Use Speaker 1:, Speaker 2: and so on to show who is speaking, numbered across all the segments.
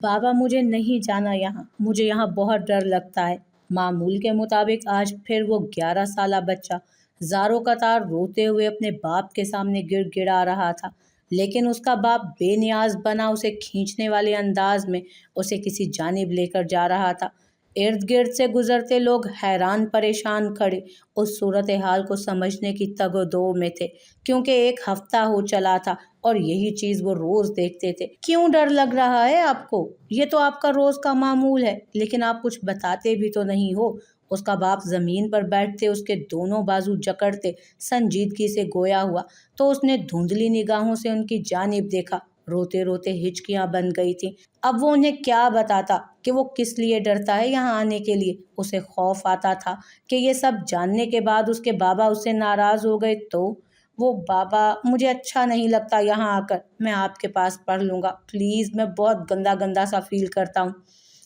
Speaker 1: بابا مجھے نہیں جانا یہاں، مجھے یہاں بہت ڈر لگتا ہے۔ معمول کے مطابق آج پھر وہ 11 سالہ بچہ زاروں قطار روتے ہوئے اپنے باپ کے سامنے گڑ گڑا رہا تھا، لیکن اس کا باپ بے نیاز بنا اسے کھینچنے والے انداز میں اسے کسی جانب لے کر جا رہا تھا۔ ارد گرد سے گزرتے لوگ حیران پریشان کھڑے اس صورتحال کو سمجھنے کی تگ و دو میں تھے، کیونکہ ایک ہفتہ ہو چلا تھا اور یہی چیز وہ روز دیکھتے تھے۔ کیوں ڈر لگ رہا ہے آپ کو؟ یہ تو آپ کا روز کا معمول ہے، لیکن آپ کچھ بتاتے بھی تو نہیں ہو۔ اس کا باپ زمین پر بیٹھتے اس کے دونوں بازو جکڑتے سنجیدگی سے گویا ہوا تو اس نے دھندلی نگاہوں سے ان کی جانب دیکھا۔ روتے روتے ہچکیاں بن گئی تھیں۔ اب وہ انہیں کیا بتاتا کہ وہ کس لیے ڈرتا ہے یہاں آنے کے لیے؟ اسے خوف آتا تھا کہ یہ سب جاننے کے بعد اس کے بابا اس سے ناراض ہو گئے تو وہ بابا مجھے اچھا نہیں لگتا یہاں آ کر، میں آپ کے پاس پڑھ لوں گا پلیز، میں بہت گندا گندا سا فیل کرتا ہوں۔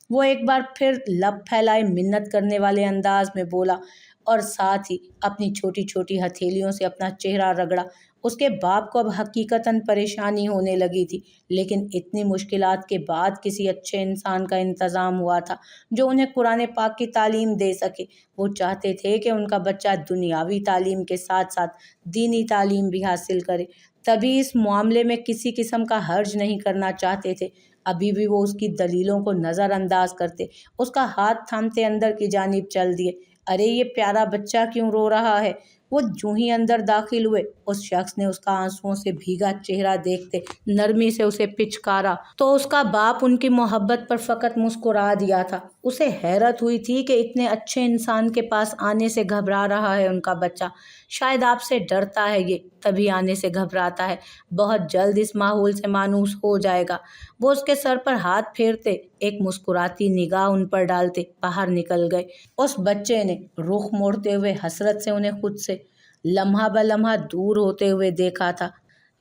Speaker 1: وہ ایک بار پھر لب پھیلائے منت کرنے والے انداز میں بولا اور ساتھ ہی اپنی چھوٹی چھوٹی ہتھیلیوں سے اپنا چہرہ رگڑا۔ اس کے باپ کو اب حقیقتاً پریشانی ہونے لگی تھی، لیکن اتنی مشکلات کے بعد کسی اچھے انسان کا انتظام ہوا تھا جو انہیں قرآن پاک کی تعلیم دے سکے۔ وہ چاہتے تھے کہ ان کا بچہ دنیاوی تعلیم کے ساتھ ساتھ دینی تعلیم بھی حاصل کرے، تبھی اس معاملے میں کسی قسم کا حرج نہیں کرنا چاہتے تھے۔ ابھی بھی وہ اس کی دلیلوں کو نظر انداز کرتے، اس کا ہاتھ تھامتے اندر کی جانب چل دیے۔ ارے یہ پیارا بچہ کیوں رو رہا ہے؟ وہ جوں ہی اندر داخل ہوئے، اس شخص نے اس کا آنسوؤں سے بھیگا چہرہ دیکھتے نرمی سے اسے پچکارا تو اس کا باپ ان کی محبت پر فقط مسکرا دیا تھا۔ اسے حیرت ہوئی تھی کہ اتنے اچھے انسان کے پاس آنے سے گھبرا رہا ہے ان کا بچہ۔ شاید آپ سے ڈرتا ہے یہ، تبھی آنے سے گھبراتا ہے، بہت جلد اس ماحول سے مانوس ہو جائے گا۔ وہ اس کے سر پر ہاتھ پھیرتے، ایک مسکراتی نگاہ ان پر ڈالتے باہر نکل گئے۔ اس بچے نے رخ موڑتے ہوئے حسرت سے انہیں خود سے لمحہ بلمحہ دور ہوتے ہوئے دیکھا تھا۔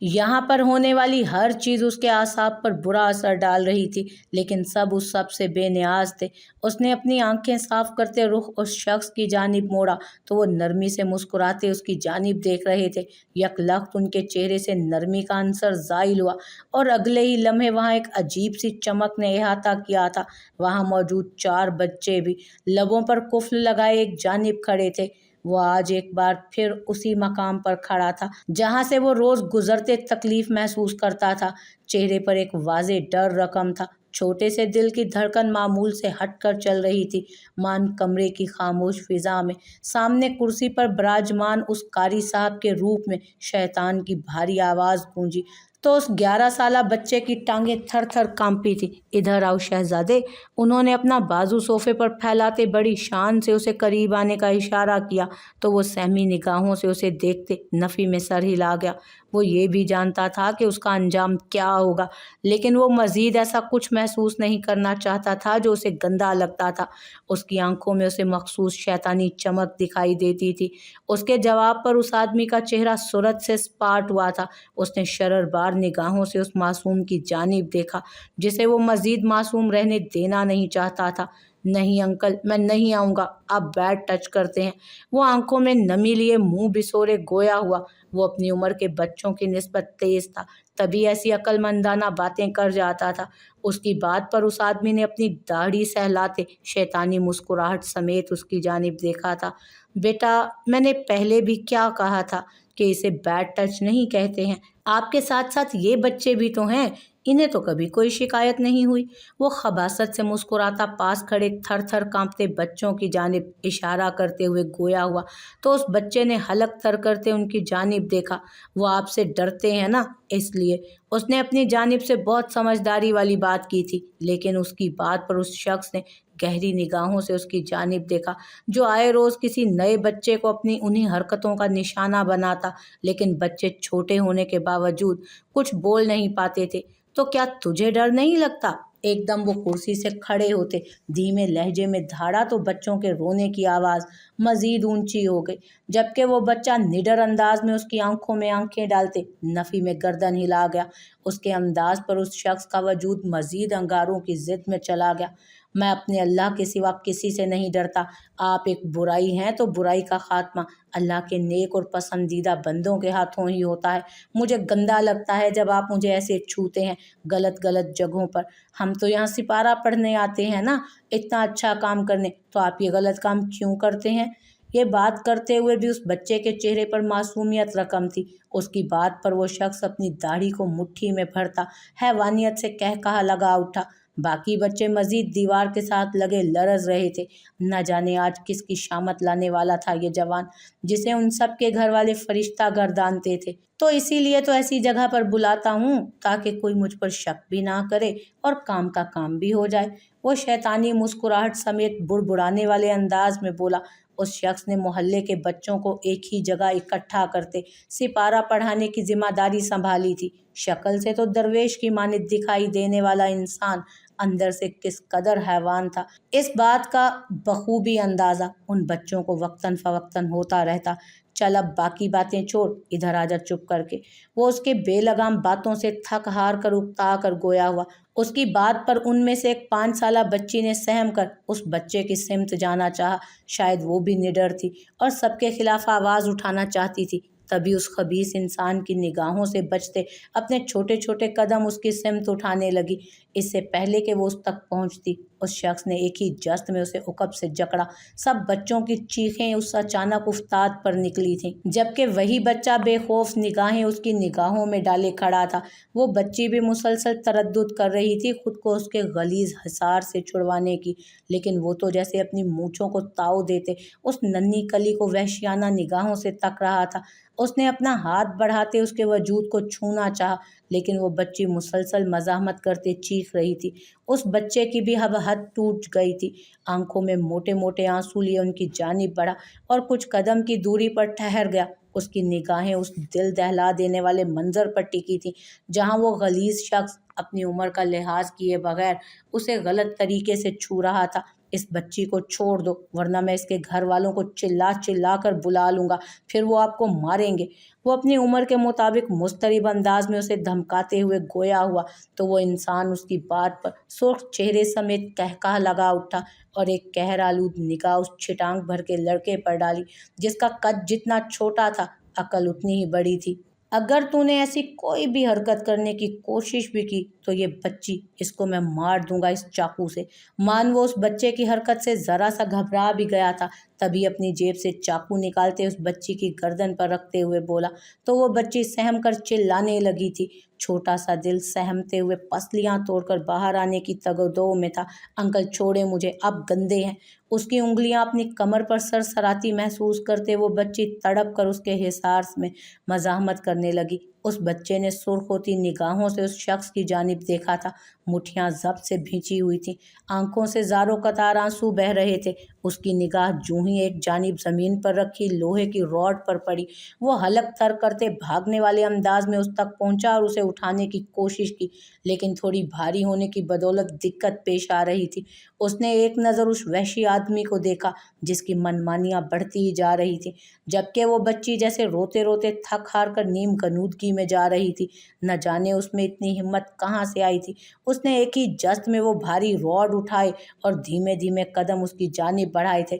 Speaker 1: یہاں پر ہونے والی ہر چیز اس کے اعصاب پر برا اثر ڈال رہی تھی، لیکن اس سب سے بے نیاز تھے۔ اس نے اپنی آنکھیں صاف کرتے رخ اس شخص کی جانب موڑا تو وہ نرمی سے مسکراتے اس کی جانب دیکھ رہے تھے۔ یک لخت ان کے چہرے سے نرمی کا عنصر زائل ہوا اور اگلے ہی لمحے وہاں ایک عجیب سی چمک نے احاطہ کیا تھا۔ وہاں موجود 4 بچے بھی لبوں پر قفل لگائے ایک جانب کھڑے تھے۔ وہ آج ایک بار پھر اسی مقام پر کھڑا تھا جہاں سے وہ روز گزرتے تکلیف محسوس کرتا تھا۔ چہرے پر ایک واضح ڈر رقم تھا، چھوٹے سے دل کی دھڑکن معمول سے ہٹ کر چل رہی تھی۔ مان کمرے کی خاموش فضا میں سامنے کرسی پر براجمان اس قاری صاحب کے روپ میں شیطان کی بھاری آواز گونجی تو اس 11 سالہ بچے کی ٹانگیں تھر تھر کانپی تھی۔ ادھر آؤ شہزادے، انہوں نے اپنا بازو صوفے پر پھیلاتے بڑی شان سے اسے قریب آنے کا اشارہ کیا تو وہ سہمی نگاہوں سے اسے دیکھتے نفی میں سر ہلا گیا۔ وہ یہ بھی جانتا تھا کہ اس کا انجام کیا ہوگا، لیکن وہ مزید ایسا کچھ محسوس نہیں کرنا چاہتا تھا جو اسے گندا لگتا تھا۔ اس کی آنکھوں میں اسے مخصوص شیطانی چمک دکھائی دیتی تھی۔ اس کے جواب پر اس آدمی کا چہرہ سرعت سے سپاٹ ہوا تھا۔ اس نے شرر بار نگاہوں سے اس معصوم کی جانب دیکھا جسے وہ مزید معصوم رہنے دینا نہیں چاہتا تھا۔ نہیں انکل، میں نہیں آؤں گا، آپ بیڈ ٹچ کرتے ہیں۔ وہ آنکھوں میں نمی لیے منہ بسورے گویا ہوا۔ وہ اپنی عمر کے بچوں کی نسبت تیز تھا، تبھی ایسی عقل مندانہ باتیں کر جاتا تھا۔ اس کی بات پر اس آدمی نے اپنی داڑھی سہلاتے شیطانی مسکراہٹ سمیت اس کی جانب دیکھا تھا۔ بیٹا، میں نے پہلے بھی کیا کہا تھا کہ اسے بیڈ ٹچ نہیں کہتے ہیں؟ آپ کے ساتھ ساتھ یہ بچے بھی تو ہیں، انہیں تو کبھی کوئی شکایت نہیں ہوئی۔ وہ خباثت سے مسکراتا پاس کھڑے تھر تھر کانپتے بچوں کی جانب اشارہ کرتے ہوئے گویا ہوا تو اس بچے نے حلق تر کرتے ان کی جانب دیکھا۔ وہ آپ سے ڈرتے ہیں نا، اس لیے۔ اس نے اپنی جانب سے بہت سمجھداری والی بات کی تھی، لیکن اس کی بات پر اس شخص نے گہری نگاہوں سے اس کی جانب دیکھا جو آئے روز کسی نئے بچے کو اپنی انہی حرکتوں کا نشانہ بناتا، لیکن بچے چھوٹے ہونے کے باوجود کچھ بول نہیں پاتے تھے۔ تو کیا تجھے ڈر نہیں لگتا؟ ایک دم وہ کرسی سے کھڑے ہوتے، دھیمے لہجے میں دھاڑا تو بچوں کے رونے کی آواز مزید اونچی ہو گئی، جبکہ وہ بچہ نڈر انداز میں اس کی آنکھوں میں آنکھیں ڈالتے نفی میں گردن ہلا گیا۔ اس کے انداز پر اس شخص کا وجود مزید انگاروں کی ضد میں چلا گیا۔ میں اپنے اللہ کے سوا کسی سے نہیں ڈرتا۔ آپ ایک برائی ہیں تو برائی کا خاتمہ اللہ کے نیک اور پسندیدہ بندوں کے ہاتھوں ہی ہوتا ہے۔ مجھے گندا لگتا ہے جب آپ مجھے ایسے چھوتے ہیں غلط غلط جگہوں پر۔ ہم تو یہاں سپارہ پڑھنے آتے ہیں نا، اتنا اچھا کام کرنے، تو آپ یہ غلط کام کیوں کرتے ہیں؟ یہ بات کرتے ہوئے بھی اس بچے کے چہرے پر معصومیت رقم تھی۔ اس کی بات پر وہ شخص اپنی داڑھی کو مٹھی میں بھرتا حیوانیت سے کہا لگا اٹھا۔ باقی بچے مزید دیوار کے ساتھ لگے لرز رہے تھے۔ نہ جانے آج کس کی شامت لانے والا تھا یہ جوان، جسے ان سب کے گھر والے فرشتہ گردانتے تھے۔ تو اسی لیے تو ایسی جگہ پر بلاتا ہوں تاکہ کوئی مجھ پر شک بھی نہ کرے اور کام کا کام بھی ہو جائے۔ وہ شیطانی مسکراہٹ سمیت بڑبڑانے والے انداز میں بولا۔ اس شخص نے محلے کے بچوں کو ایک ہی جگہ اکٹھا کرتے سپارہ پڑھانے کی ذمہ داری سنبھالی تھی۔ شکل سے تو درویش کی مانند دکھائی دینے والا انسان اندر سے کس قدر حیوان تھا، اس بات کا بخوبی اندازہ ان بچوں کو وقتاً فوقتاً ہوتا رہتا۔ چل اب باقی باتیں چھوڑ، ادھر آ جا چپ کر کے۔ وہ اس کے بے لگام باتوں سے تھک ہار کر اکتا کر گویا ہوا۔ اس کی بات پر ان میں سے ایک 5 سالہ بچی نے سہم کر اس بچے کی سمت جانا چاہا۔ شاید وہ بھی نڈر تھی اور سب کے خلاف آواز اٹھانا چاہتی تھی۔ تبھی اس خبیث انسان کی نگاہوں سے بچتے اپنے چھوٹے چھوٹے قدم اس کی سمت اٹھانے لگی۔ اس سے پہلے کہ وہ اس تک پہنچتی، اس شخص نے ایک ہی جست میں اسے عقب سے جکڑا۔ سب بچوں کی چیخیں اس اچانک افتاد پر نکلی تھیں، جبکہ وہی بچہ بے خوف نگاہیں اس کی نگاہوں میں ڈالے کھڑا تھا۔ وہ بچی بھی مسلسل تردد کر رہی تھی خود کو اس کے غلیظ حصار سے چھڑوانے کی، لیکن وہ تو جیسے اپنی مونچھوں کو تاؤ دیتے اس ننھی کلی کو وحشیانہ نگاہوں سے تک رہا تھا۔ اس نے اپنا ہاتھ بڑھاتے اس کے وجود کو چھونا چاہا، لیکن وہ بچی مسلسل مزاحمت کرتے چیخ رہی تھی۔ اس بچے کی بھی اب حد ٹوٹ گئی تھی۔ آنکھوں میں موٹے موٹے آنسو لیے ان کی جانب بڑھا اور کچھ قدم کی دوری پر ٹھہر گیا۔ اس کی نگاہیں اس دل دہلا دینے والے منظر پر ٹکی تھیں جہاں وہ غلیظ شخص اپنی عمر کا لحاظ کیے بغیر اسے غلط طریقے سے چھو رہا تھا۔ اس بچی کو چھوڑ دو ورنہ میں اس کے گھر والوں کو چلا چلا کر بلا لوں گا، پھر وہ آپ کو ماریں گے۔ وہ اپنی عمر کے مطابق مضطرب انداز میں اسے دھمکاتے ہوئے گویا ہوا تو وہ انسان اس کی بات پر سرخ چہرے سمیت کہا لگا اٹھا اور ایک قہر آلود نگاہ اس چھٹانگ بھر کے لڑکے پر ڈالی جس کا قد جتنا چھوٹا تھا عقل اتنی ہی بڑی تھی۔ اگر تو نے ایسی کوئی بھی حرکت کرنے کی کوشش بھی کی تو یہ بچی، اس کو میں مار دوں گا اس چاقو سے۔ مان وہ اس بچے کی حرکت سے ذرا سا گھبرا بھی گیا تھا، تبھی اپنی جیب سے چاقو نکالتے اس بچی کی گردن پر رکھتے ہوئے بولا تو وہ بچی سہم کر چلانے لگی تھی۔ چھوٹا سا دل سہمتے ہوئے پسلیاں توڑ کر باہر آنے کی تگودو میں تھا۔ انکل چھوڑیں مجھے، اب گندے ہیں۔ اس کی انگلیاں اپنی کمر پر سرسراتی محسوس کرتے وہ بچی تڑپ کر اس کے حصار میں مزاحمت کرنے لگی۔ اس بچے نے سرخ ہوتی نگاہوں سے اس شخص کی جانب دیکھا تھا۔ مٹھیاں ضبط سے بھینچی ہوئی تھیں، آنکھوں سے زاروں قطار آنسو بہہ رہے تھے۔ اس کی نگاہ جوں ہی ایک جانب زمین پر رکھی لوہے کی راڈ پر پڑی، وہ حلق تر کرتے بھاگنے والے انداز میں اس تک پہنچا اور اسے اٹھانے کی کوشش کی، لیکن تھوڑی بھاری ہونے کی بدولت دقت پیش آ رہی تھی۔ اس نے ایک نظر اس وحشی آدمی کو دیکھا جس کی منمانیاں بڑھتی ہی جا رہی تھیں، جبکہ وہ بچی جیسے روتے روتے تھک ہار کر نیم غنودگی میں جا رہی تھی۔ نہ جانے اس میں اتنی ہمت کہاں سے آئی تھی۔ اس نے ایک ہی جست میں وہ بھاری راڈ اٹھائے اور دھیمے دھیمے قدم اس کی جانب بڑھائے تھے۔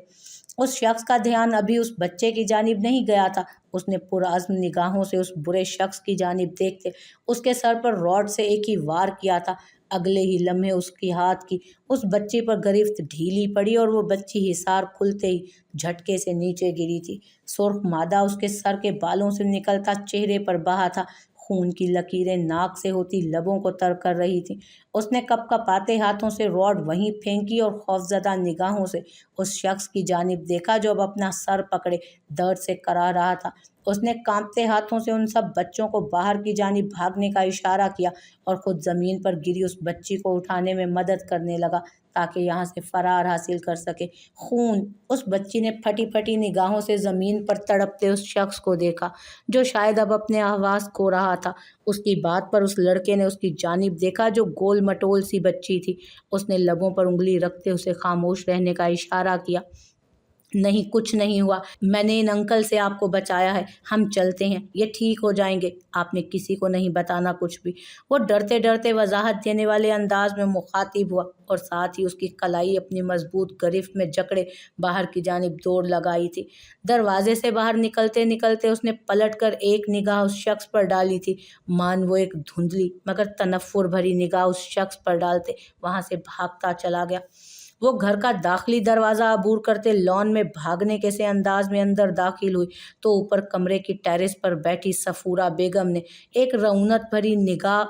Speaker 1: اس شخص کا دھیان ابھی اس بچے کی جانب نہیں گیا تھا۔ اس نے پرعزم نگاہوں سے اس برے شخص کی جانب دیکھتے اس کے سر پر راڈ سے ایک ہی وار کیا تھا۔ اگلے ہی لمحے اس کی ہاتھ کی اس بچی پر گرفت ڈھیلی پڑی اور وہ بچی حصار کھلتے ہی جھٹکے سے نیچے گری تھی۔ سرخ مادہ اس کے سر کے بالوں سے نکلتا چہرے پر بہا تھا، خون کی لکیریں ناک سے ہوتی لبوں کو تر کر رہی تھیں۔ اس نے کپ کپاتے ہاتھوں سے راڈ وہیں پھینکی اور خوفزدہ نگاہوں سے اس شخص کی جانب دیکھا جو اب اپنا سر پکڑے درد سے کرا رہا تھا۔ اس نے کانپتے ہاتھوں سے ان سب بچوں کو باہر کی جانب بھاگنے کا اشارہ کیا اور خود زمین پر گری اس بچی کو اٹھانے میں مدد کرنے لگا تاکہ یہاں سے فرار حاصل کر سکے۔ خون! اس بچی نے پھٹی پھٹی نگاہوں سے زمین پر تڑپتے اس شخص کو دیکھا جو شاید اب اپنے حواس کھو رہا تھا۔ اس کی بات پر اس لڑکے نے اس کی جانب دیکھا جو گول مٹول سی بچی تھی۔ اس نے لبوں پر انگلی رکھتے اسے خاموش رہنے کا اشارہ کیا۔ नहीं, कुछ नहीं हुआ। मैंने इन अंकल से आपको बचाया है। हम चलते हैं, ये ठीक हो जाएंगे। आपने किसी को नहीं बताना कुछ भी। वो डरते डरते वजाहत देने वाले अंदाज में मुखातिब हुआ और साथ ही उसकी कलाई अपनी मजबूत गिरफ्त में जकड़े बाहर की जानिब दौड़ लगाई थी। दरवाजे से बाहर निकलते निकलते उसने पलट कर एक निगाह उस शख्स पर डाली थी। मान वो एक धुंधली मगर तनफ्फुर भरी निगाह उस शख्स पर डालते वहां से भागता चला गया। वो घर का दाखिली दरवाज़ा अबूर करते लॉन में भागने के से अंदाज में अंदर दाखिल हुई तो ऊपर कमरे की टेरेस पर बैठी सफूरा बेगम ने एक रौनक भरी निगाह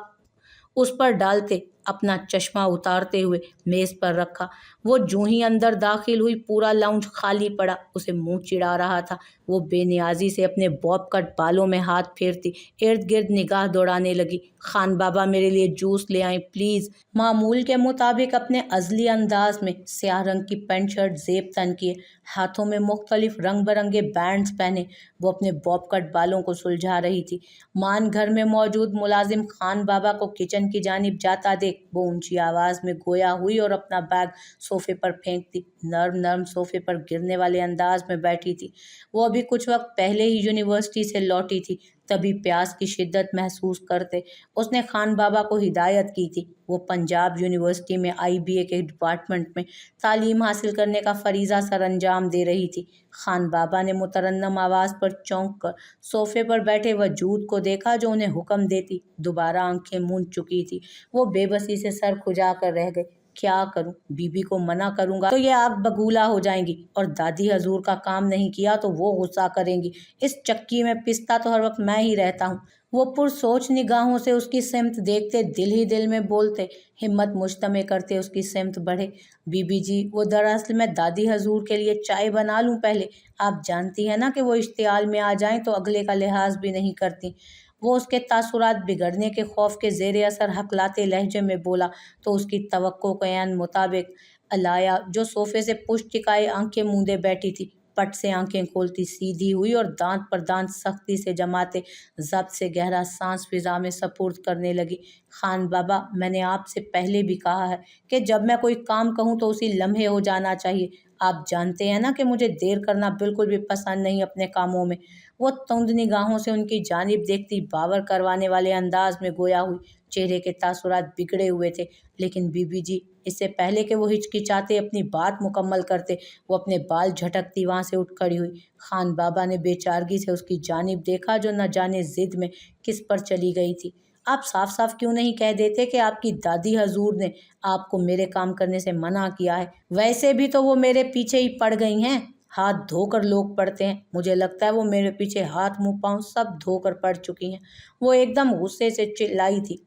Speaker 1: उस पर डालते अपना चश्मा उतारते हुए मेज पर रखा। वो जूं ही अंदर दाखिल हुई पूरा लाउंज खाली पड़ा, उसे मुंह चिढ़ा रहा था। वो बेनियाजी से अपने बॉब कट बालों में हाथ फेरती इर्द गिर्द निगाह दौड़ाने लगी। खान बाबा मेरे लिए जूस ले आए प्लीज। मामूल के मुताबिक अपने अजली अंदाज में स्याह रंग की पैंट शर्ट जेब तन किए, हाथों में मुख्तलिफ रंग बिरंगे बैंड्स पहने वो अपने बॉब कट बालों को सुलझा रही थी। मान घर में मौजूद मुलाजिम खान बाबा को किचन की जानिब जाता देख वो ऊंची आवाज में गोया हुई और अपना बैग सोफे पर फेंकती नर्म नर्म सोफे पर गिरने वाले अंदाज में बैठी थी। वो अभी कुछ वक्त पहले ही यूनिवर्सिटी से लौटी थी, तभी प्यास की शिद्दत महसूस करते उसने खान बाबा को हिदायत की थी। वो पंजाब यूनिवर्सिटी में IBA के डिपार्टमेंट में तालीम हासिल करने का फरीज़ा सर अंजाम दे रही थी। खान बाबा ने मुतरन्नम आवाज़ पर चौंक कर सोफे पर बैठे वजूद को देखा जो उन्हें हुक्म देती दोबारा आंखें मूंद चुकी थी। वो बेबसी से सर खुजा कर रह गए। क्या करूं? बीबी को मना करूंगा तो ये आग बगूला हो जाएंगी और दादी हजूर का काम नहीं किया तो वो गुस्सा करेंगी। इस चक्की में पिसता तो हर वक्त मैं ही रहता हूँ। वो पुरसोच निगाहों से उसकी सिमत देखते दिल ही दिल में बोलते, हिम्मत मुश्तमे करते उसकी सिमत बढ़े। बीबी जी, वो दरअसल मैं दादी हजूर के लिए चाय बना लूं पहले? आप जानती है ना कि वो इश्तियाल में आ जाएं तो अगले का लिहाज भी नहीं करती। वो उसके तासुरात बिगड़ने के खौफ के जेर असर हकलाते लहजे में बोला तो उसकी तवक्को के ऐन मुताबिक अलाया जो सोफे से पुश टिकाए आंखें मूंदे बैठी थी पट से आंखें खोलती सीधी हुई और दांत पर दांत सख्ती से जमाते जब्त से गहरा सांस फिजा में सपुर्द करने लगी। खान बाबा, मैंने आपसे पहले भी कहा है कि जब मैं कोई काम कहूँ तो उसी लम्हे हो जाना चाहिए। आप जानते हैं ना कि मुझे देर करना बिल्कुल भी पसंद नहीं अपने कामों में। वो तुंद निगाहों से उनकी जानिब देखती बावर करवाने वाले अंदाज में गोया हुई। चेहरे के तासुरात बिगड़े हुए थे, लेकिन बीबी जी, इससे पहले कि वो हिचकिचाते अपनी बात मुकम्मल करते वो अपने बाल झटकती वहां से उठ खड़ी हुई। खान बाबा ने बेचारगी से उसकी जानिब देखा जो न जाने जिद में किस पर चली गई थी। आप साफ साफ क्यों नहीं कह देते कि आपकी दादी हजूर ने आपको मेरे काम करने से मना किया है? वैसे भी तो वो मेरे पीछे ही पड़ गई हैं। हाथ धोकर लोग पड़ते हैं, मुझे लगता है वो मेरे पीछे हाथ मुंह पाँव सब धोकर पड़ चुकी हैं। वो एकदम गुस्से से चिल्लाई थी।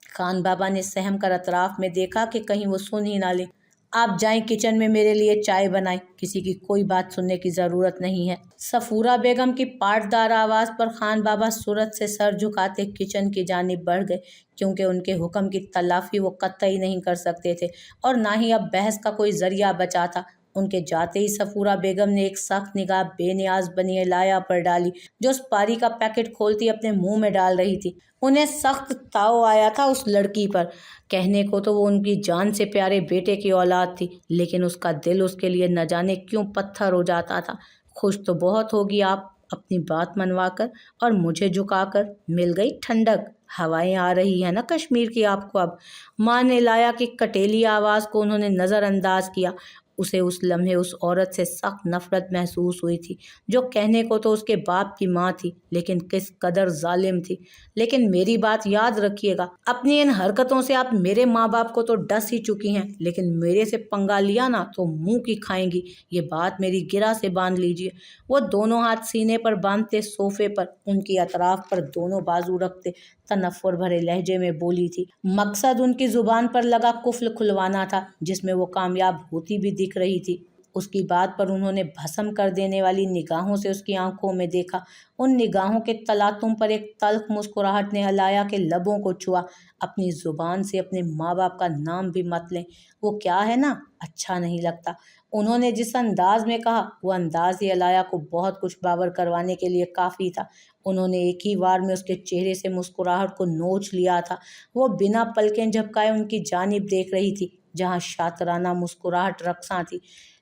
Speaker 1: खान बाबा ने सहम कर अतराफ में देखा कि कहीं वो सुन ही ना ले। आप जाएं किचन में मेरे लिए चाय बनाएं, किसी की कोई बात सुनने की जरूरत नहीं है। सफूरा बेगम की पाटदार आवाज पर खान बाबा सूरत से सर झुकाते किचन की जानिब बढ़ गए, क्योंकि उनके हुक्म की तलाफी वो कतई नहीं कर सकते थे और ना ही अब बहस का कोई जरिया बचा था। उनके जाते ही सफूरा बेगम ने एक सख्त निगाह बेनियाज बनी लाया पर डाली जो उस पारी का पैकेट खोलती अपने मुंह में डाल रही थी। उन्हें सख्त ताव आया था उस लड़की पर। कहने को तो वो उनकी जान से प्यारे बेटे की औलाद थी, लेकिन उसका दिल उसके लिए न जाने क्यों पत्थर हो जाता था। खुश तो बहुत होगी आप अपनी बात मनवाकर और मुझे झुकाकर। मिल गई ठंडक, हवाएं आ रही है ना कश्मीर की आपको अब। माँ ने लाया कि कटेली आवाज़ को उन्होंने नज़रअंदाज किया। उसे उस लम्हे उस औरत से सख्त नफरत महसूस हुई थी जो कहने को तो उसके बाप की माँ थी, लेकिन किस कदर जालिम थी। लेकिन मेरी बात याद रखिएगा, अपनी इन हरकतों से आप मेरे माँ बाप को तो डस ही चुकी हैं, लेकिन मेरे से पंगा लिया ना तो मुंह की खाएंगी, ये बात मेरी गिरा से बांध लीजिए। वो दोनों हाथ सीने पर बांधते सोफे पर उनकी अतराफ पर दोनों बाजू रखते तनफ्फुर भरे लहजे में बोली थी। मकसद उनकी जुबान पर लगा कुफ्ल खुलवाना था, जिसमें वो कामयाब होती भी दिख रही थी। उसकी बात पर उन्होंने भस्म कर देने वाली निगाहों से उसकी आंखों में देखा। उन निगाहों के तलातुम पर एक तल्ख मुस्कुराहट ने अलाया के लबों को छुआ। अपनी जुबान से अपने माँ बाप का नाम भी मत लें, वो क्या है ना, अच्छा नहीं लगता। उन्होंने जिस अंदाज में कहा वो अंदाज ही अलाया को बहुत कुछ बावर करवाने के लिए काफ़ी था। उन्होंने एक ही बार में उसके चेहरे से मुस्कुराहट को नोच लिया था। वो बिना पलकें झपकाए उनकी जानिब देख रही थी, जहाँ शातराना मुस्कुराहट रक्सा थी।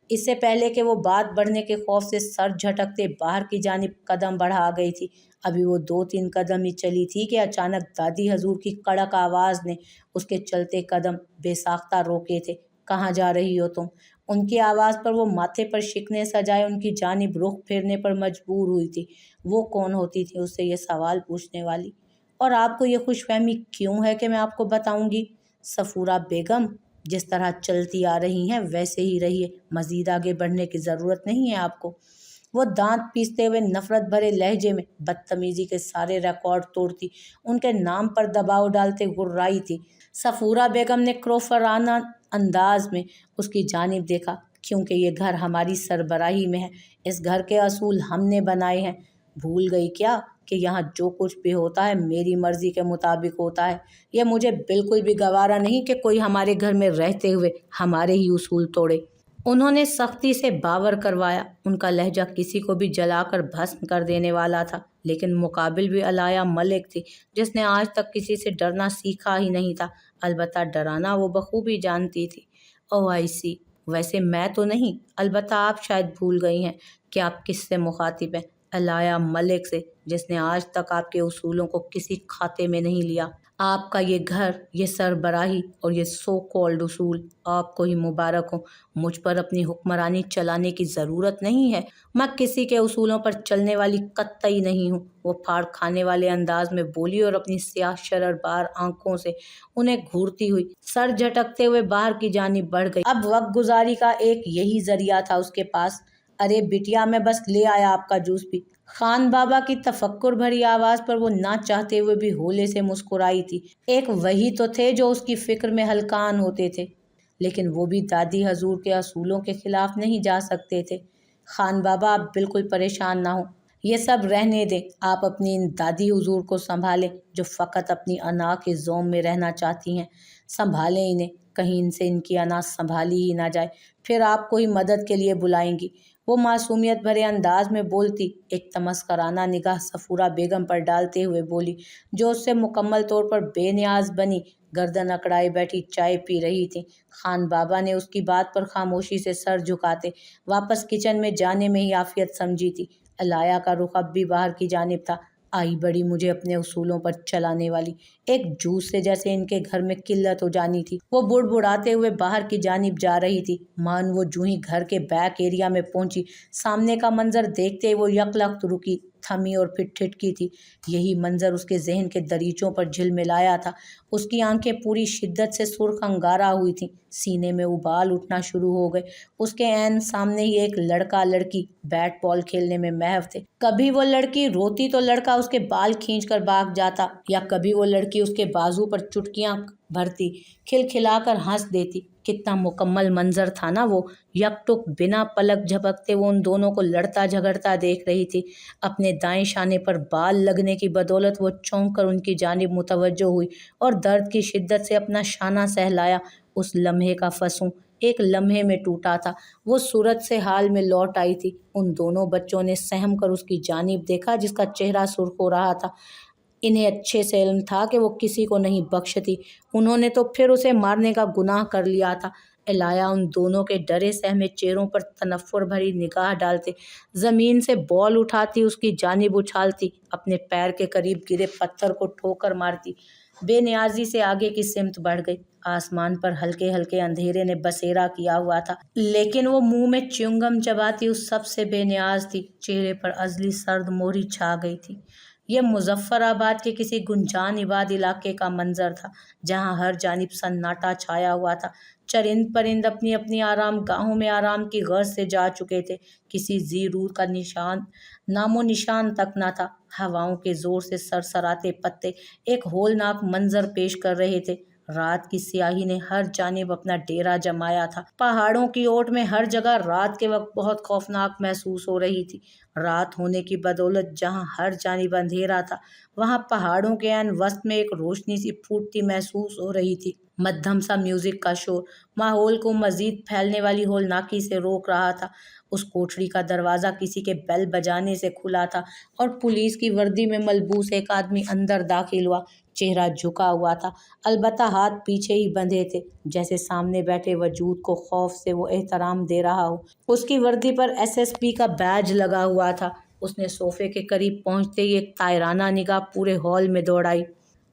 Speaker 1: इससे पहले कि वो बात बढ़ने के खौफ से सर झटकते बाहर की जानिब कदम बढ़ा गई थी। अभी वो 2-3 कदम ही चली थी कि अचानक दादी हजूर की कड़क आवाज़ ने उसके चलते कदम बेसाख्ता रोके थे। कहाँ जा रही हो तुम? उनकी आवाज़ पर वो माथे पर शिकने सजाए उनकी जानिब रुख फेरने पर मजबूर हुई थी। वो कौन होती थी उससे ये सवाल पूछने वाली? और आपको ये खुशफहमी क्यों है कि मैं आपको बताऊंगी? सफूरा बेगम, जिस तरह चलती आ रही हैं वैसे ही रहिए, मज़ीद आगे बढ़ने की ज़रूरत नहीं है आपको। वो दांत पीसते हुए नफरत भरे लहजे में बदतमीजी के सारे रिकॉर्ड तोड़ती, उनके नाम पर दबाव डालते गुर्राई थी। सफूरा बेगम ने क्रोफराना अंदाज में उसकी जानिब देखा। क्योंकि ये घर हमारी सरबराही में है, इस घर के असूल हमने बनाए हैं। भूल गई क्या कि यहाँ जो कुछ भी होता है मेरी मर्जी के मुताबिक होता है? यह मुझे बिल्कुल भी गवारा नहीं कि कोई हमारे घर में रहते हुए हमारे ही उसूल तोड़े। उन्होंने सख्ती से बावर करवाया। उनका लहजा किसी को भी जलाकर भस्म कर देने वाला था, लेकिन मुकाबिल भी अलाया मलिक थी, जिसने आज तक किसी से डरना सीखा ही नहीं था। अलबत्ता डराना वो बखूबी जानती थी। ओह आई सी, वैसे मैं तो नहीं, अलबत्ता आप शायद भूल गई हैं कि आप किससे मुखातिब हैं। अलाया मलिक से, जिसने आज तक आपके उसूलों को किसी खाते में नहीं लिया। आपका ये घर, ये सरबराही और ये सो कॉल्ड उसूल आपको ही मुबारक हो। मुझ पर अपनी हुक्मरानी चलाने की ज़रूरत नहीं है। मैं किसी के उसूलों पर चलने वाली कतई नहीं हूँ। वो फाड़ खाने वाले अंदाज में बोली और अपनी स्याह शररबार आंखों से उन्हें घूरती हुई सर झटकते हुए बाहर की जानिब बढ़ गई। अब वक्त गुजारी का एक यही जरिया था उसके पास। अरे बिटिया, मैं बस ले आया आपका जूस भी। खान बाबा की तफक्कुर भरी आवाज़ पर वो ना चाहते हुए भी होले से मुस्कुराई थी। एक वही तो थे जो उसकी फिक्र में हलकान होते थे, लेकिन वो भी दादी हजूर के असूलों के खिलाफ नहीं जा सकते थे। खान बाबा, आप बिल्कुल परेशान ना हो, ये सब रहने दें। आप अपनी इन दादी हुजूर को संभालें जो फ़कत अपनी अना के जोम में रहना चाहती हैं। संभालें इन्हें, कहीं इनसे इनकी अना संभाली ही ना जाए, फिर आपको ही मदद के लिए बुलाएंगी। वो मासूमियत भरे अंदाज में बोलती, एक तमस्कराना निगाह सफूरा बेगम पर डालते हुए बोली, जो उससे मुकम्मल तौर पर बेनियाज बनी गर्दन अकड़ाई बैठी चाय पी रही थी। खान बाबा ने उसकी बात पर खामोशी से सर झुकाते वापस किचन में जाने में ही आफियत समझी थी। अलाया का रुख अब भी बाहर की जानिब था। आई बड़ी मुझे अपने उसूलों पर चलाने वाली, एक जूस से जैसे इनके घर में किल्लत हो जानी थी। वो बुड़बुड़ाते हुए बाहर की जानिब जा रही थी। मान वो जूं ही घर के बैक एरिया में पहुंची, सामने का मंजर देखते वो यकलख्त रुकी, थमी और फिर ठिठकी थी। यही मंजर उसके जहन के दरीचों पर झिलमिलाया था। उसकी आंखें पूरी शिद्दत से सुर्ख अंगारा हुई थीं, सीने में उबाल उठना शुरू हो गए। उसके ऐन सामने ही एक लड़का लड़की बैट बॉल खेलने में महव थे। कभी वो लड़की रोती तो लड़का उसके बाल खींचकर भाग जाता, या कभी वो लड़की उसके बाजू पर चुटकियां भरती, खिलखिलाकर हंस देती। कितना मुकम्मल मंजर था ना वो। यकटुक बिना पलक झपकते वो उन दोनों को लड़ता झगड़ता देख रही थी। अपने दाएं शाने पर बाल लगने की बदौलत वो चौंक कर उनकी जानिब मुतवज्जो हुई और दर्द की शिद्दत से अपना शाना सहलाया। उस लम्हे का फसूं एक लम्हे में टूटा था। वो सूरत से हाल में लौट आई थी। उन दोनों बच्चों ने सहम कर उसकी जानिब देखा, जिसका चेहरा सुर्ख हो रहा था। इन्हें अच्छे से इल्म था कि वो किसी को नहीं बख्शती। उन्होंने तो फिर उसे मारने का गुनाह कर लिया था। एलाया उन दोनों के डरे सहमे चेहरों पर तनफ्फुर भरी निगाह डालते, ज़मीन से बॉल उठाती, उसकी जानिब उछालती, अपने पैर के करीब गिरे पत्थर को ठोकर मारती, बेनियाजी से आगे की सिमत बढ़ गई। आसमान पर हल्के हल्के अंधेरे ने बसेरा किया हुआ था, लेकिन वो मुंह में च्युइंगम चबाती उस सबसे बेनियाज थी। चेहरे पर अजली सर्द मोहरी छा गई थी। यह मुजफ्फराबाद के किसी गुंजान इबाद इलाके का मंजर था, जहाँ हर जानिब सन्नाटा छाया हुआ था। चरिंद परिंद अपनी अपनी आराम गाहों में आराम की गर्ज से जा चुके थे। किसी जी रूह का निशान नामो निशान तक न था। हवाओं के जोर से सरसराते पत्ते एक होलनाक मंजर पेश कर रहे थे। रात की स्याही ने हर जानिब अपना डेरा जमाया था। पहाड़ों की ओट में हर जगह रात के वक्त बहुत खौफनाक महसूस हो रही थी। रात होने की बदौलत जहां हर जानिब अंधेरा था, वहां पहाड़ों के ऐन वस्त में एक रोशनी सी फूटती महसूस हो रही थी। मध्यम सा म्यूजिक का शोर माहौल को मजीद फैलने वाली होलनाकी से रोक रहा था। उस कोठरी का दरवाज़ा किसी के बेल बजाने से खुला था और पुलिस की वर्दी में मलबूस एक आदमी अंदर दाखिल हुआ। चेहरा झुका हुआ था, अलबत्ता हाथ पीछे ही बंधे थे, जैसे सामने बैठे वजूद को खौफ से वो एहतराम दे रहा हो। उसकी वर्दी पर एसएसपी का बैज लगा हुआ था। उसने सोफे के करीब पहुंचते ही एक तायराना निगाह पूरे हॉल में दौड़ाई,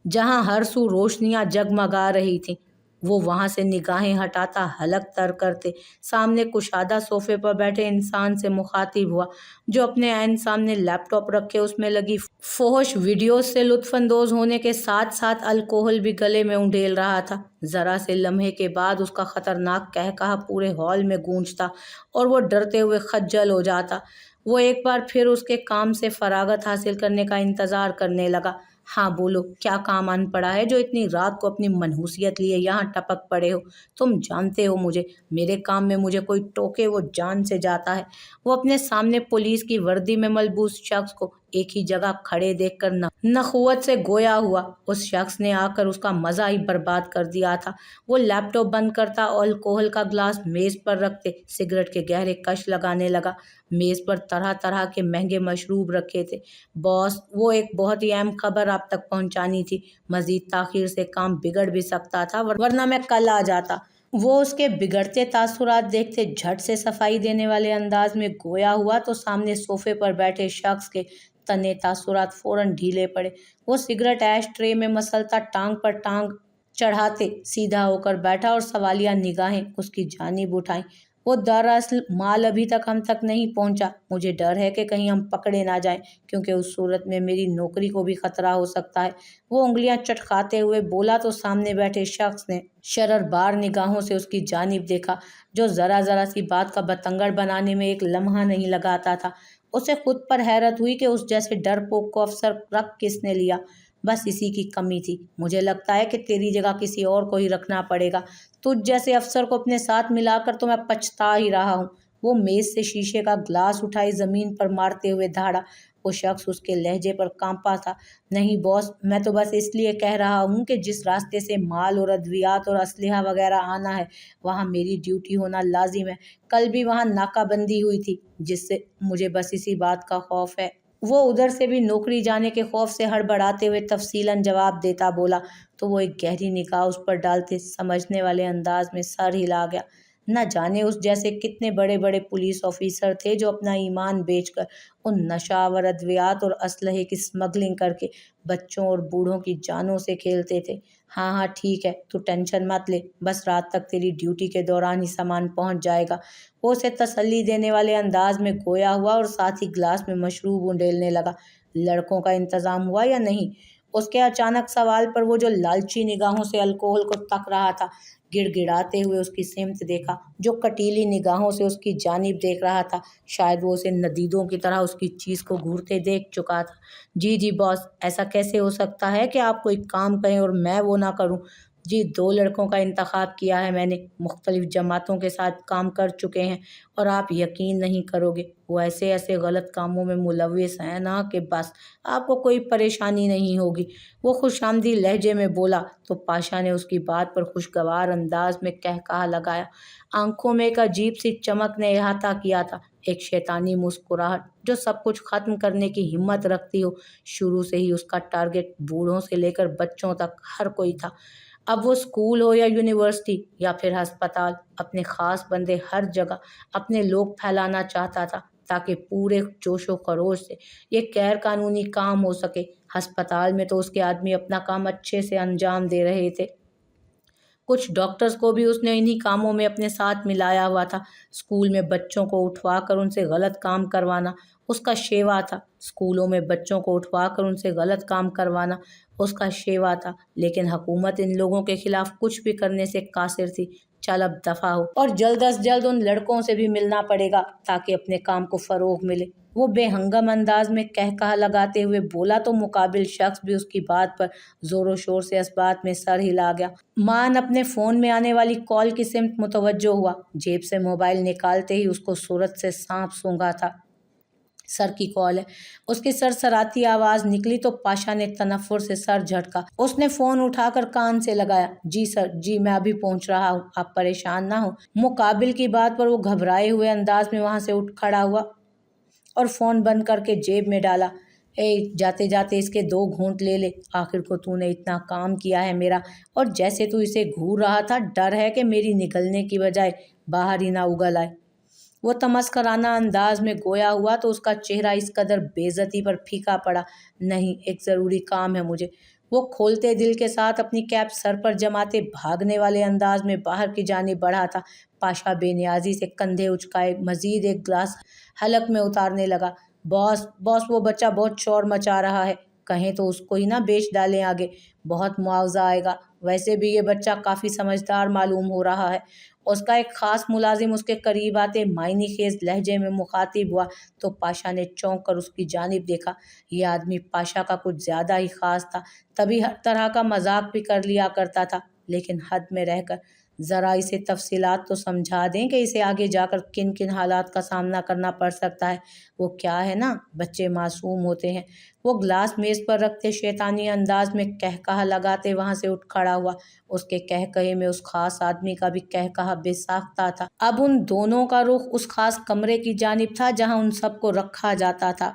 Speaker 1: जहां हर सू रोशनियां जगमगा रही थीं। वो वहां से निगाहें हटाता हलक तर करते सामने कुशादा सोफे पर बैठे इंसान से मुखातिब हुआ, जो अपने ऐन सामने लैपटॉप रखे उसमें लगी फोहश वीडियो से लुत्फानंदोज होने के साथ साथ अल्कोहल भी गले में उंडेल रहा था। जरा से लम्हे के बाद उसका खतरनाक कहकहा पूरे हॉल में गूंजता और वो डरते हुए खज्जल हो जाता। वो एक बार फिर उसके काम से फरागत हासिल करने का इंतजार करने लगा। हाँ बोलो, क्या काम आन पड़ा है जो इतनी रात को अपनी मनहूसियत लिए यहाँ टपक पड़े हो? तुम जानते हो मुझे, मेरे काम में मुझे कोई टोके वो जान से जाता है। वो अपने सामने पुलिस की वर्दी में मलबूस शख्स को एक ही जगह खड़े देखकर नखुवत से गोया हुआ। उस शख्स ने आकर उसका मजा ही बर्बाद कर दिया था। वो लैपटॉप बंद करता और अल्कोहल का ग्लास मेज पर रखते सिगरेट के गहरे कश लगाने लगा। मेज पर तरह तरह के महंगे मशरूब रखे थे। बॉस, वो एक बहुत ही अहम खबर आप तक पहुंचानी थी। मजीद ताखिर से काम बिगड़ भी सकता था, वरना मैं कल आ जाता। वो उसके बिगड़ते तासुरात देखते झट से सफाई देने वाले अंदाज में गोया हुआ तो सामने सोफे पर बैठे शख्स के तने तासुरात फौरन ढीले पड़े। वो सिगरेट ऐश ट्रे में मसलता टांग पर टांग चढ़ाते सीधा होकर बैठा और सवालिया निगाहें उसकी जानिब उठाई। वो दरअसल माल अभी तक हम तक नहीं पहुंचा। मुझे डर है कि कहीं हम पकड़े ना जाएं, क्योंकि उस सूरत में मेरी नौकरी को भी खतरा हो सकता है। वो उंगलियां चटखाते हुए बोला तो सामने बैठे शख्स ने शररबार निगाहों से उसकी जानिब देखा, जो जरा जरा सी बात का बतंगड़ बनाने में एक लम्हा नहीं लगाता था। उसे खुद पर हैरत हुई कि उस जैसे डरपोक को अफसर रख किसने लिया। बस इसी की कमी थी। मुझे लगता है कि तेरी जगह किसी और को ही रखना पड़ेगा। तुझ जैसे अफसर को अपने साथ मिलाकर तो मैं पछता ही रहा हूँ। वो मेज से शीशे का ग्लास उठाई जमीन पर मारते हुए धाड़ा। वो शख्स उसके लहजे पर कांपा था। नहीं बॉस, मैं तो बस इसलिए कह रहा हूँ कि जिस रास्ते से माल और अद्वियात और असलहा वगैरह आना है, वहाँ मेरी ड्यूटी होना लाजिम है। कल भी वहाँ नाकाबंदी हुई थी, जिससे मुझे बस इसी बात का खौफ है। वो उधर से भी नौकरी जाने के खौफ से हड़बड़ाते हुए तफसीलन जवाब देता बोला, तो वो एक गहरी निगाह उस पर डालते समझने वाले अंदाज में सर हिला गया। न जाने उस जैसे कितने बड़े बड़े पुलिस ऑफिसर थे जो अपना ईमान बेचकर उन नशावर अद्वियात और असलहे की स्मगलिंग करके बच्चों और बूढ़ों की जानों से खेलते थे। हाँ हाँ ठीक है, तू टेंशन मत ले, बस रात तक तेरी ड्यूटी के दौरान ही सामान पहुंच जाएगा। वो उसे तसल्ली देने वाले अंदाज में गोया हुआ और साथ ही ग्लास में मशरूब उंडेलने लगा। लड़कों का इंतजाम हुआ या नहीं? उसके अचानक सवाल पर वो जो लालची निगाहों से अल्कोहल को तक रहा था, गिड़गिड़ाते हुए उसकी सिमत देखा, जो कटीली निगाहों से उसकी जानिब देख रहा था। शायद वो उसे नदीदों की तरह उसकी चीज़ को घूरते देख चुका था। जी जी बॉस, ऐसा कैसे हो सकता है कि आप कोई काम कहें और मैं वो ना करूं? जी, 2 लड़कों का इंतखाब किया है मैंने, मुख्तलिफ जमातों के साथ काम कर चुके हैं, और आप यकीन नहीं करोगे, वो ऐसे ऐसे गलत कामों में मुलव्विस हैं ना कि बस आपको कोई परेशानी नहीं होगी। वो खुशामदी लहजे में बोला तो पाशा ने उसकी बात पर खुशगवार अंदाज में कहकहा लगाया। आंखों में एक अजीब सी चमक ने अहाता किया था, एक शैतानी मुस्कुराहट जो सब कुछ खत्म करने की हिम्मत रखती हो। शुरू से ही उसका टारगेट बूढ़ों से लेकर बच्चों तक हर कोई था। अब वो स्कूल हो या यूनिवर्सिटी या फिर अस्पताल, अपने खास बंदे हर जगह अपने लोग फैलाना चाहता था, ताकि पूरे जोशो खरोश से ये गैर कानूनी काम हो सके। अस्पताल में तो उसके आदमी अपना काम अच्छे से अंजाम दे रहे थे। कुछ डॉक्टर्स को भी उसने इन्हीं कामों में अपने साथ मिलाया हुआ था। स्कूल में बच्चों को उठवा कर उनसे गलत काम करवाना उसका शेवा था। स्कूलों में बच्चोों को उठवा कर उनसे गलत काम करवाना उसका शेवा था। लेकिन हुकूमत इन लोगों के खिलाफ कुछ भी करने से कासिर थी। चल अब दफा हो, और जल्द अज जल्द उन लड़कों से भी मिलना पड़ेगा ताकि अपने काम को फरोग मिले। वो बेहंगम अंदाज में कहकहा लगाते हुए बोला तो मुकाबिल शख्स भी उसकी बात पर जोरों शोर से इस बात में सर हिला गया। मान अपने फ़ोन में आने वाली कॉल की सिमत मुतवज्जो हुआ। जेब से मोबाइल निकालते ही उसको सूरत से सांप सूंघा था। सर की कॉल है। उसकी सरसराती आवाज़ निकली तो पाशा ने तनफ्फुर से सर झटका। उसने फ़ोन उठाकर कान से लगाया। जी सर, जी मैं अभी पहुंच रहा हूँ, आप परेशान ना हो। मुकाबिल की बात पर वो घबराए हुए अंदाज में वहां से उठ खड़ा हुआ और फ़ोन बंद करके जेब में डाला। ए जाते जाते इसके 2 घूंट ले ले, आखिर को तूने इतना काम किया है मेरा, और जैसे तू इसे घूर रहा था, डर है कि मेरी निगलने की बजाय बाहर ही ना उगल आए। वो तमस्कराना अंदाज में गोया हुआ तो उसका चेहरा इस कदर बेइज्जती पर फीका पड़ा। नहीं, एक ज़रूरी काम है मुझे। वो खोलते दिल के साथ अपनी कैप सर पर जमाते भागने वाले अंदाज में बाहर की जानिब बढ़ा था। पाशा बेनियाजी से कंधे उचकाए मजीद एक गिलास हलक में उतारने लगा। बॉस बॉस, वो बच्चा बहुत शोर मचा रहा है, कहें तो उसको ही ना बेच डालें आगे, बहुत मुआवजा आएगा। वैसे भी ये बच्चा काफ़ी समझदार मालूम हो रहा है। उसका एक ख़ास मुलाजिम उसके करीब आते मायनी खेज लहजे में मुखातिब हुआ तो पाशा ने चौंक कर उसकी जानिब देखा। ये आदमी पाशा का कुछ ज़्यादा ही ख़ास था, तभी हर तरह का मजाक भी कर लिया करता था, लेकिन हद में रहकर। ज़रा इसे तफसीलात तो समझा दें कि इसे आगे जाकर किन किन हालात का सामना करना पड़ सकता है। वो क्या है ना, बच्चे मासूम होते हैं। वो गिलास मेज़ पर रखते शैतानी अंदाज में कहकहा लगाते वहाँ से उठ खड़ा हुआ। उसके कहकहे में उस खास आदमी का भी कहकहा बेसाख्ता था। अब उन दोनों का रुख उस खास कमरे की जानिब था जहाँ उन सबको रखा जाता था।